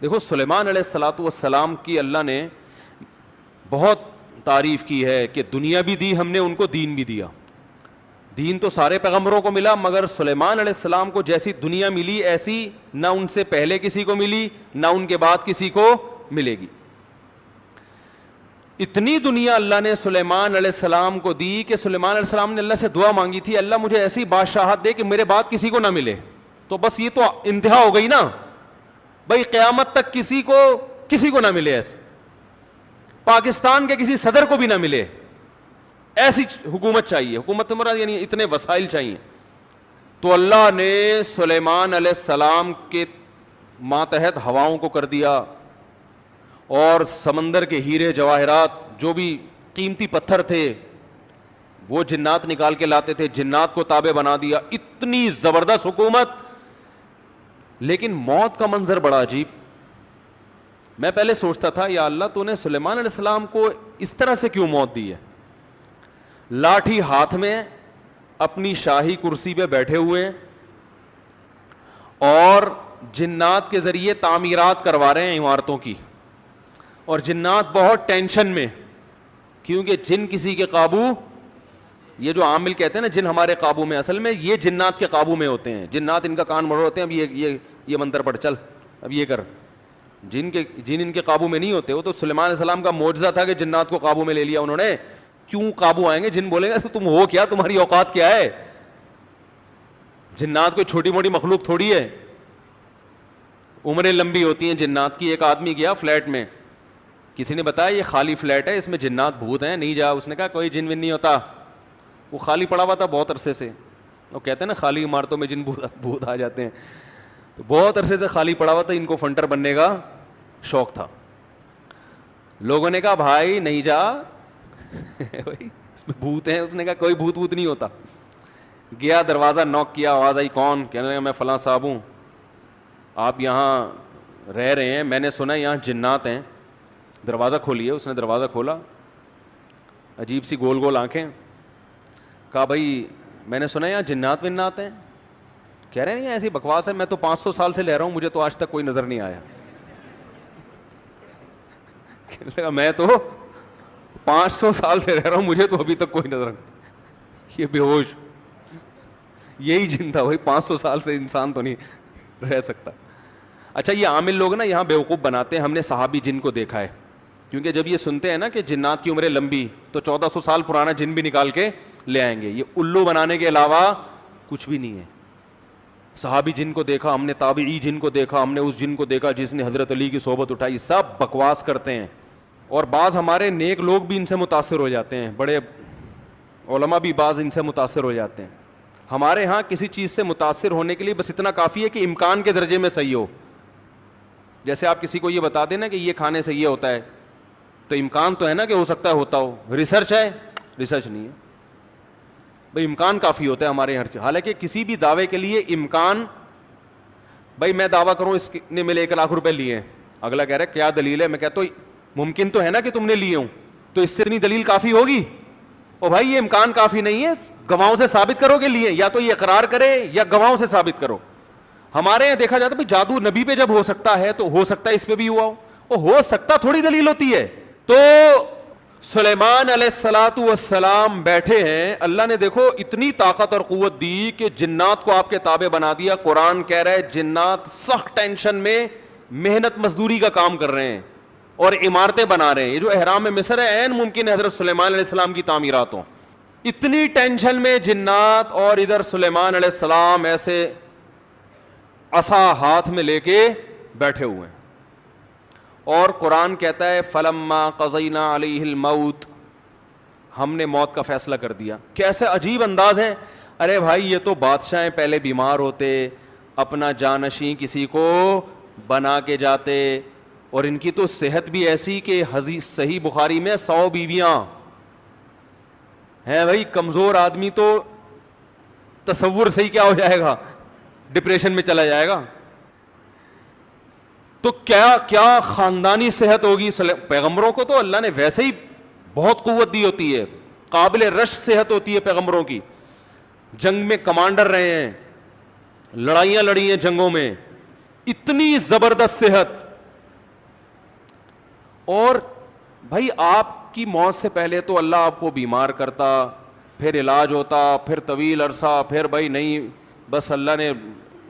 دیکھو سلیمان علیہ الصلوۃ والسلام کی اللہ نے بہت تعریف کی ہے کہ دنیا بھی دی ہم نے ان کو، دین بھی دیا. دین تو سارے پیغمبروں کو ملا، مگر سلیمان علیہ السلام کو جیسی دنیا ملی ایسی نہ ان سے پہلے کسی کو ملی نہ ان کے بعد کسی کو ملے گی. اتنی دنیا اللہ نے سلیمان علیہ السلام کو دی کہ سلیمان علیہ السلام نے اللہ سے دعا مانگی تھی، اللہ مجھے ایسی بادشاہت دے کہ میرے بعد کسی کو نہ ملے. تو بس یہ تو انتہا ہو گئی نا بھائی، قیامت تک کسی کو نہ ملے، ایسے پاکستان کے کسی صدر کو بھی نہ ملے، ایسی حکومت چاہیے. حکومت مراد یعنی اتنے وسائل چاہیے. تو اللہ نے سلیمان علیہ السلام کے ماتحت ہواؤں کو کر دیا، اور سمندر کے ہیرے جواہرات جو بھی قیمتی پتھر تھے وہ جنات نکال کے لاتے تھے، جنات کو تابع بنا دیا. اتنی زبردست حکومت. لیکن موت کا منظر بڑا عجیب. میں پہلے سوچتا تھا یا اللہ تو نے سلیمان علیہ السلام کو اس طرح سے کیوں موت دی ہے؟ لاٹھی ہاتھ میں اپنی شاہی کرسی پہ بیٹھے ہوئے اور جنات کے ذریعے تعمیرات کروا رہے ہیں عمارتوں کی، اور جنات بہت ٹینشن میں، کیونکہ جن کسی کے قابو، یہ جو عامل کہتے ہیں نا جن ہمارے قابو میں، اصل میں یہ جنات کے قابو میں ہوتے ہیں. جنات ان کا کان مڑ ہوتے ہیں، اب یہ منتر پڑھ چل، اب یہ کر. جن ان کے قابو میں نہیں ہوتے. وہ تو سلیمان علیہ السلام کا معجزہ تھا کہ جنات کو قابو میں لے لیا انہوں نے. کیوں قابو آئیں گے؟ جن بولیں گے تم ہو کیا، تمہاری اوقات کیا ہے؟ جنات کوئی چھوٹی موٹی مخلوق تھوڑی ہے، عمریں لمبی ہوتی ہیں جنات کی. ایک آدمی گیا فلیٹ میں، کسی نے بتایا یہ خالی فلیٹ ہے، اس میں جنات بھوت ہیں، نہیں جا. اس نے کہا کوئی جن ون نہیں ہوتا. وہ خالی پڑا ہوا تھا بہت عرصے سے. وہ کہتے ہیں نا خالی عمارتوں میں جن بھوت آ جاتے ہیں. تو بہت عرصے سے خالی پڑا ہوا تھا، ان کو فنٹر بننے کا شوق تھا. لوگوں نے کہا بھائی نہیں جا اس میں بھوت ہیں. اس نے کہا کوئی بھوت نہیں ہوتا. گیا دروازہ نوک کیا، آواز آئی کون؟ کہنے لگا میں فلاں صاحب ہوں، آپ یہاں رہ رہے ہیں، میں نے سنا یہاں جنات ہیں، دروازہ کھولیے. اس نے دروازہ کھولا، عجیب سی گول گول آنکھیں. کہا بھائی میں نے سنا یہاں جنات ونات ہیں. کہہ رہے نہیں ایسی بکواس ہے، میں تو 500 سال سے رہ رہا ہوں، مجھے تو آج تک کوئی نظر نہیں آیا. کہنے لگا میں تو 500 سال سے رہ رہا ہوں، مجھے تو ابھی تک کوئی نظر نہیں. یہ بے ہوش یہی جن تھا بھائی، 500 سال سے انسان تو نہیں رہ سکتا. اچھا یہ عامل لوگ نا یہاں بیوقوف بناتے ہیں. ہم نے صحابی جن کو دیکھا ہے، کیونکہ جب یہ سنتے ہیں نا کہ جنات کی عمریں لمبی، تو 1400 سال پرانا جن بھی نکال کے لے آئیں گے. یہ الو بنانے کے علاوہ کچھ بھی نہیں ہے. صحابی جن کو دیکھا ہم نے، تابعی جن کو دیکھا ہم نے، اس جن کو دیکھا جس نے حضرت علی کی صحبت اٹھائی. سب بکواس کرتے ہیں. اور بعض ہمارے نیک لوگ بھی ان سے متاثر ہو جاتے ہیں، بڑے علماء بھی بعض ان سے متاثر ہو جاتے ہیں. ہمارے ہاں کسی چیز سے متاثر ہونے کے لیے بس اتنا کافی ہے کہ امکان کے درجے میں صحیح ہو. جیسے آپ کسی کو یہ بتا دیں نا کہ یہ کھانے سے یہ ہوتا ہے، تو امکان تو ہے نا کہ ہو سکتا ہے ہوتا ہو. ریسرچ ہے؟ ریسرچ نہیں ہے بھائی، امکان کافی ہوتا ہے ہمارے ہر چیز. حالانکہ کسی بھی دعوے کے لیے امکان، بھائی میں دعویٰ کروں اس نے میرے 1 لاکھ روپے لیے ہیں، اگلا کہہ رہا ہے کیا دلیل ہے؟ میں کہتا ہوں ممکن تو ہے نا کہ تم نے لیے ہوں، تو اس سے اتنی دلیل کافی ہوگی؟ او بھائی یہ امکان کافی نہیں ہے، گواہوں سے ثابت کرو کہ لیے. یا تو یہ اقرار کرے یا گواہوں سے ثابت کرو. ہمارے یہاں دیکھا جاتا ہے بھائی جادو نبی پہ جب ہو سکتا ہے تو ہو سکتا ہے اس پہ بھی ہوا ہو سکتا تھوڑی دلیل ہوتی ہے. تو سلیمان علیہ الصلوۃ والسلام بیٹھے ہیں، اللہ نے دیکھو اتنی طاقت اور قوت دی کہ جنات کو آپ کے تابع بنا دیا. قرآن کہہ رہا ہے جنات سخت ٹینشن میں محنت مزدوری کا کام کر رہے ہیں اور عمارتیں بنا رہے ہیں. یہ جو احرام مصر ہے عین ممکن ہے حضرت سلیمان علیہ السلام کی تعمیرات ہوں. اتنی ٹینشن میں جنات، اور ادھر سلیمان علیہ السلام ایسے عصا ہاتھ میں لے کے بیٹھے ہوئے ہیں. اور قرآن کہتا ہے فلما قضینا علیہ الموت، ہم نے موت کا فیصلہ کر دیا. کیسے عجیب انداز ہے. ارے بھائی یہ تو بادشاہیں پہلے بیمار ہوتے، اپنا جانشیں کسی کو بنا کے جاتے، اور ان کی تو صحت بھی ایسی کہ صحیح بخاری میں 100 بیویاں ہیں. بھائی کمزور آدمی تو تصور صحیح کیا ہو جائے گا، ڈپریشن میں چلا جائے گا. تو کیا خاندانی صحت ہوگی. پیغمبروں کو تو اللہ نے ویسے ہی بہت قوت دی ہوتی ہے، قابل رش صحت ہوتی ہے پیغمبروں کی. جنگ میں کمانڈر رہے ہیں، لڑائیاں لڑی ہیں جنگوں میں، اتنی زبردست صحت. اور بھائی آپ کی موت سے پہلے تو اللہ آپ کو بیمار کرتا, پھر علاج ہوتا, پھر طویل عرصہ, پھر بھائی نہیں بس اللہ نے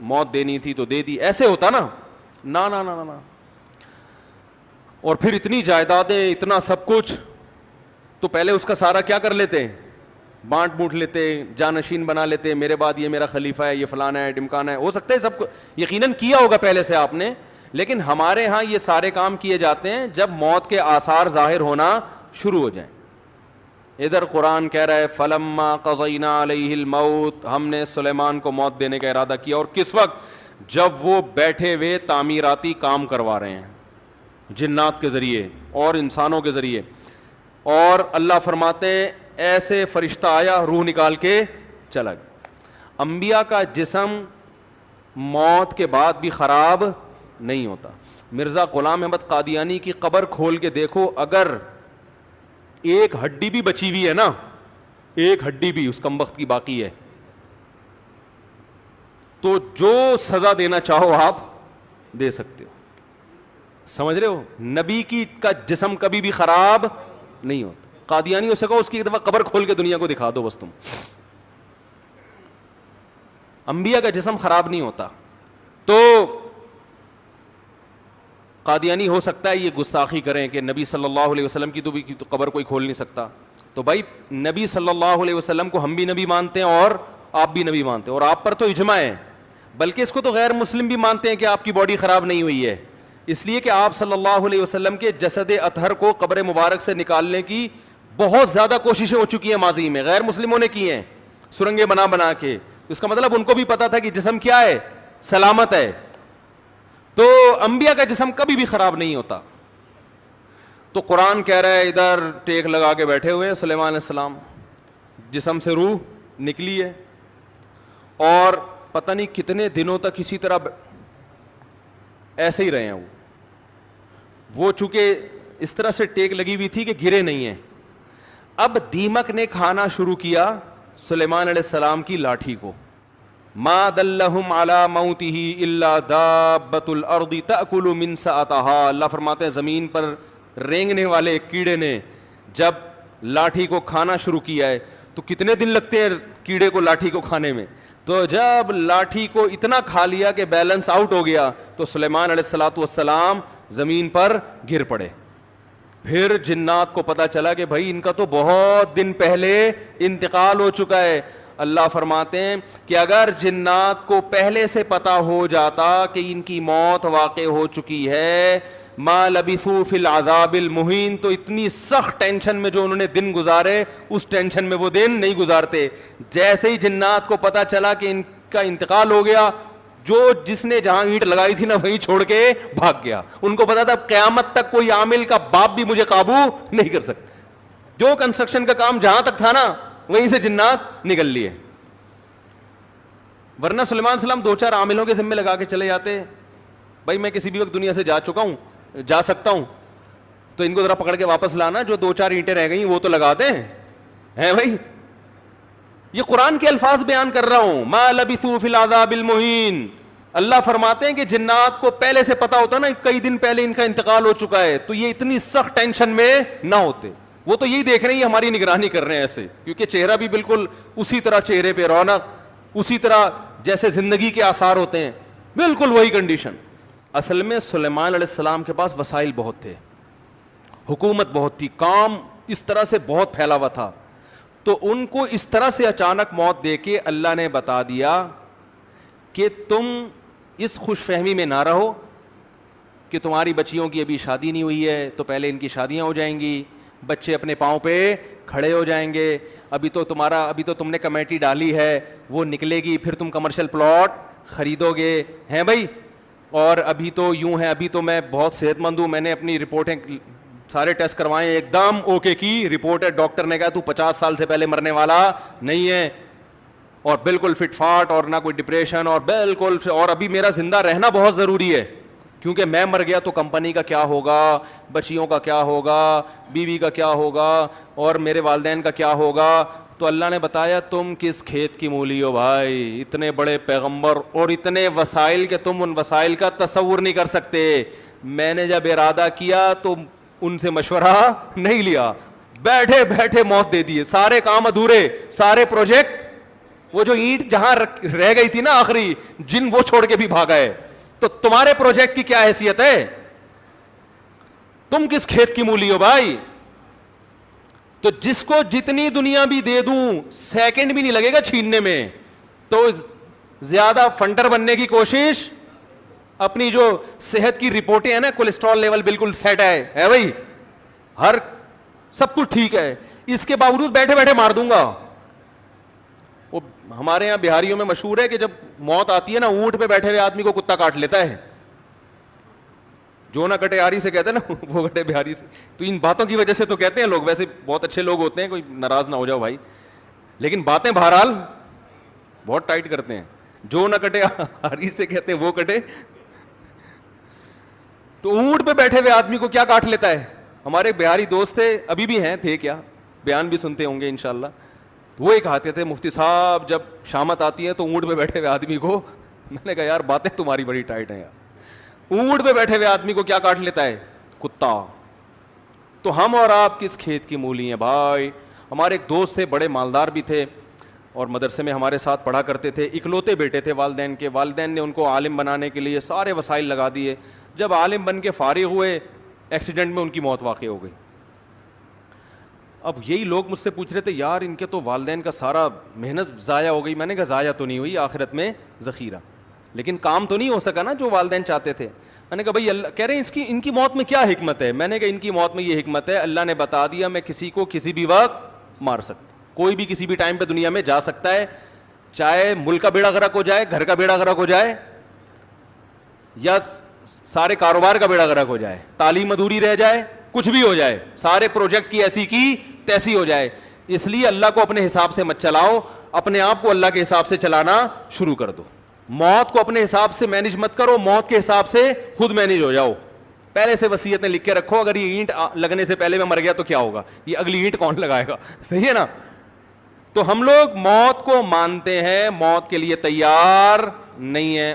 موت دینی تھی تو دے دی, ایسے ہوتا نا, نا نا نا نا. اور پھر اتنی جائیدادیں, اتنا سب کچھ, تو پہلے اس کا سارا کیا کر لیتے, بانٹ بوٹ لیتے, جانشین بنا لیتے, میرے بعد یہ میرا خلیفہ ہے, یہ فلانا ہے, ڈمکانا ہے. ہو سکتا ہے سب کو یقیناً کیا ہوگا پہلے سے آپ نے, لیکن ہمارے ہاں یہ سارے کام کیے جاتے ہیں جب موت کے آثار ظاہر ہونا شروع ہو جائیں. ادھر قرآن کہہ رہا ہے فلما قضینا علیہ الموت, ہم نے سلیمان کو موت دینے کا ارادہ کیا. اور کس وقت, جب وہ بیٹھے ہوئے تعمیراتی کام کروا رہے ہیں جنات کے ذریعے اور انسانوں کے ذریعے. اور اللہ فرماتے ہیں ایسے فرشتہ آیا, روح نکال کے چلا گیا. انبیاء کا جسم موت کے بعد بھی خراب نہیں ہوتا. مرزا غلام احمد قادیانی کی قبر کھول کے دیکھو, اگر ایک ہڈی بھی بچی ہوئی ہے نا, ایک ہڈی بھی اس کمبخت کی باقی ہے, تو جو سزا دینا چاہو آپ دے سکتے ہو. سمجھ رہے ہو, نبی کی کا جسم کبھی بھی خراب نہیں ہوتا. قادیانی ہو سکا اس کی ایک دفعہ قبر کھول کے دنیا کو دکھا دو بس تم. انبیاء کا جسم خراب نہیں ہوتا. تو قادیانی ہو سکتا ہے یہ گستاخی کریں کہ نبی صلی اللہ علیہ وسلم کی تو قبر کوئی کھول نہیں سکتا. تو بھائی نبی صلی اللہ علیہ وسلم کو ہم بھی نبی مانتے ہیں اور آپ بھی نبی مانتے ہیں, اور آپ پر تو اجماع ہے, بلکہ اس کو تو غیر مسلم بھی مانتے ہیں کہ آپ کی باڈی خراب نہیں ہوئی ہے, اس لیے کہ آپ صلی اللہ علیہ وسلم کے جسد اطہر کو قبر مبارک سے نکالنے کی بہت زیادہ کوششیں ہو چکی ہیں ماضی میں, غیر مسلموں نے کی ہیں سرنگیں بنا بنا کے. اس کا مطلب ان کو بھی پتا تھا کہ جسم کیا ہے, سلامت ہے. تو انبیاء کا جسم کبھی بھی خراب نہیں ہوتا. تو قرآن کہہ رہا ہے ادھر ٹیک لگا کے بیٹھے ہوئے سلیمان علیہ السلام, جسم سے روح نکلی ہے, اور پتہ نہیں کتنے دنوں تک اسی طرح ایسے ہی رہے ہیں. وہ چونکہ اس طرح سے ٹیک لگی ہوئی تھی کہ گرے نہیں ہیں. اب دیمک نے کھانا شروع کیا سلیمان علیہ السلام کی لاٹھی کو. ما دلہم علی موتہ الا دابۃ الارض تأکل من سأتہا. اللہ فرماتے ہیں زمین پر رینگنے والے کیڑے نے جب لاٹھی کو کھانا شروع کیا ہے, تو کتنے دن لگتے ہیں کیڑے کو لاٹھی کو کھانے میں. تو جب لاٹھی کو اتنا کھا لیا کہ بیلنس آؤٹ ہو گیا, تو سلیمان علیہ السلام زمین پر گر پڑے. پھر جنات کو پتا چلا کہ بھائی ان کا تو بہت دن پہلے انتقال ہو چکا ہے. اللہ فرماتے ہیں کہ اگر جنات کو پہلے سے پتا ہو جاتا کہ ان کی موت واقع ہو چکی ہے, ما لبثوا فی العذاب المہین, تو اتنی سخت ٹینشن میں جو انہوں نے دن گزارے اس ٹینشن میں وہ دن نہیں گزارتے. جیسے ہی جنات کو پتا چلا کہ ان کا انتقال ہو گیا, جس نے جہاں اینٹ لگائی تھی نا وہیں چھوڑ کے بھاگ گیا. ان کو پتا تھا قیامت تک کوئی عامل کا باپ بھی مجھے قابو نہیں کر سکتا. جو کنسٹرکشن کا کام جہاں تک تھا نا وہیں سے جنات نکل لیے. ورنہ سلیمان علیہ السلام 2-4 عاملوں کے ذمے لگا کے چلے جاتے, بھائی میں کسی بھی وقت دنیا سے جا چکا ہوں, جا سکتا ہوں, تو ان کو ذرا پکڑ کے واپس لانا, جو 2-4 اینٹیں رہ گئی وہ تو لگا دیں ہیں بھائی. یہ قرآن کے الفاظ بیان کر رہا ہوں, ما لبثوا فی العذاب المہین. اللہ فرماتے ہیں کہ جنات کو پہلے سے پتا ہوتا نا کئی دن پہلے ان کا انتقال ہو چکا ہے, تو یہ اتنی سخت ٹینشن میں نہ ہوتے. وہ تو یہی دیکھ رہے ہیں ہماری نگرانی کر رہے ہیں ایسے, کیونکہ چہرہ بھی بالکل اسی طرح, چہرے پہ رونق اسی طرح جیسے زندگی کے آثار ہوتے ہیں, بالکل وہی کنڈیشن. اصل میں سلیمان علیہ السلام کے پاس وسائل بہت تھے, حکومت بہت تھی, کام اس طرح سے بہت پھیلا ہوا تھا. تو ان کو اس طرح سے اچانک موت دے کے اللہ نے بتا دیا کہ تم اس خوش فہمی میں نہ رہو کہ تمہاری بچیوں کی ابھی شادی نہیں ہوئی ہے تو پہلے ان کی شادیاں ہو جائیں گی, بچے اپنے پاؤں پہ کھڑے ہو جائیں گے, ابھی تو تم نے کمیٹی ڈالی ہے وہ نکلے گی, پھر تم کمرشل پلاٹ خریدو گے ہیں بھائی. اور ابھی تو یوں ہے, ابھی تو میں بہت صحت مند ہوں, میں نے اپنی رپورٹیں سارے ٹیسٹ کروائے, ایک دم اوکے کی رپورٹ ہے, ڈاکٹر نے کہا تو 50 سال سے پہلے مرنے والا نہیں ہے, اور بالکل فٹ فاٹ, اور نہ کوئی ڈپریشن, اور بالکل, اور ابھی میرا زندہ رہنا بہت ضروری ہے, کیونکہ میں مر گیا تو کمپنی کا کیا ہوگا, بچیوں کا کیا ہوگا, بیوی کا کیا ہوگا, اور میرے والدین کا کیا ہوگا. تو اللہ نے بتایا تم کس کھیت کی مولی ہو بھائی, اتنے بڑے پیغمبر اور اتنے وسائل کہ تم ان وسائل کا تصور نہیں کر سکتے. میں نے جب ارادہ کیا تو ان سے مشورہ نہیں لیا, بیٹھے بیٹھے موت دے دیے, سارے کام ادھورے, سارے پروجیکٹ, وہ جو اینٹ جہاں رہ گئی تھی نا آخری, جن وہ چھوڑ کے بھی بھاگ گئے. تو تمہارے پروجیکٹ کی کیا حیثیت ہے؟ تم کس کھیت کی مولی ہو بھائی؟ تو جس کو جتنی دنیا بھی دے دوں سیکنڈ بھی نہیں لگے گا چھیننے میں. تو زیادہ فنڈر بننے کی کوشش, اپنی جو صحت کی رپورٹیں ہیں نا, کولیسٹرول لیول بالکل سیٹ ہے بھائی, ہر سب کچھ ٹھیک ہے, اس کے باوجود بیٹھے بیٹھے مار دوں گا. وہ ہمارے یہاں بہاریوں میں مشہور ہے کہ جب موت آتی ہے نا, اونٹ پہ بیٹھے ہوئے آدمی کو کتا کاٹ لیتا ہے. جو نہ کٹے آری سے کہتے ہیں نا, وہ کٹے بہاری سے. تو ان باتوں کی وجہ سے تو کہتے ہیں لوگ, ویسے بہت اچھے لوگ ہوتے ہیں, کوئی ناراض نہ ہو جاؤ بھائی, لیکن باتیں بہرحال بہت ٹائٹ کرتے ہیں. جو نہ کٹے آری سے کہتے ہیں وہ کٹے. تو اونٹ پہ بیٹھے ہوئے آدمی کو کیا کاٹ لیتا ہے؟ ہمارے بہاری دوست تھے, ابھی بھی ہیں, تھے کیا, بیان بھی سنتے ہوں گے انشاءاللہ. وہ ایک کہتے تھے, مفتی صاحب جب شامت آتی ہے تو اونٹ پہ بیٹھے ہوئے آدمی کو, میں نے کہا یار باتیں تمہاری بڑی ٹائٹ ہیں یار, اونٹ پہ بیٹھے ہوئے آدمی کو کیا کاٹ لیتا ہے؟ کتا. تو ہم اور آپ کس کھیت کی مولی ہیں بھائی؟ ہمارے ایک دوست تھے, بڑے مالدار بھی تھے, اور مدرسے میں ہمارے ساتھ پڑھا کرتے تھے. اکلوتے بیٹے تھے والدین کے. والدین نے ان کو عالم بنانے کے لیے سارے وسائل لگا دیے. جب عالم بن کے فارغ ہوئے, ایکسیڈنٹ میں ان کی موت واقع ہو گئی. اب یہی لوگ مجھ سے پوچھ رہے تھے, یار ان کے تو والدین کا سارا محنت ضائع ہو گئی. میں نے کہا ضائع تو نہیں ہوئی, آخرت میں ذخیرہ, لیکن کام تو نہیں ہو سکا نا جو والدین چاہتے تھے. میں نے کہا بھائی اللہ کہہ رہے ہیں ان کی موت میں کیا حکمت ہے؟ میں نے کہا ان کی موت میں یہ حکمت ہے, اللہ نے بتا دیا میں کسی کو کسی بھی وقت مار سکتا, کوئی بھی کسی بھی ٹائم پہ دنیا میں جا سکتا ہے, چاہے ملک کا بیڑا غرق ہو جائے, گھر کا بیڑا غرق ہو جائے, یا سارے کاروبار کا بیڑا غرق ہو جائے, تعلیم ادھوری رہ جائے, کچھ بھی ہو جائے, سارے پروجیکٹ کی ایسی کی تیسی ہو جائے. اس لیے اللہ کو اپنے حساب سے مت چلاؤ, اپنے آپ کو اللہ کے حساب سے چلانا شروع کر دو. موت کو اپنے حساب سے مینج مت کرو, موت کے حساب سے خود مینج ہو جاؤ. پہلے سے وصیتیں لکھ کے رکھو, اگر یہ اینٹ لگنے سے پہلے میں مر گیا تو کیا ہوگا, یہ اگلی اینٹ کون لگائے گا؟ صحیح ہے نا. تو ہم لوگ موت کو مانتے ہیں, موت کے لیے تیار نہیں ہیں.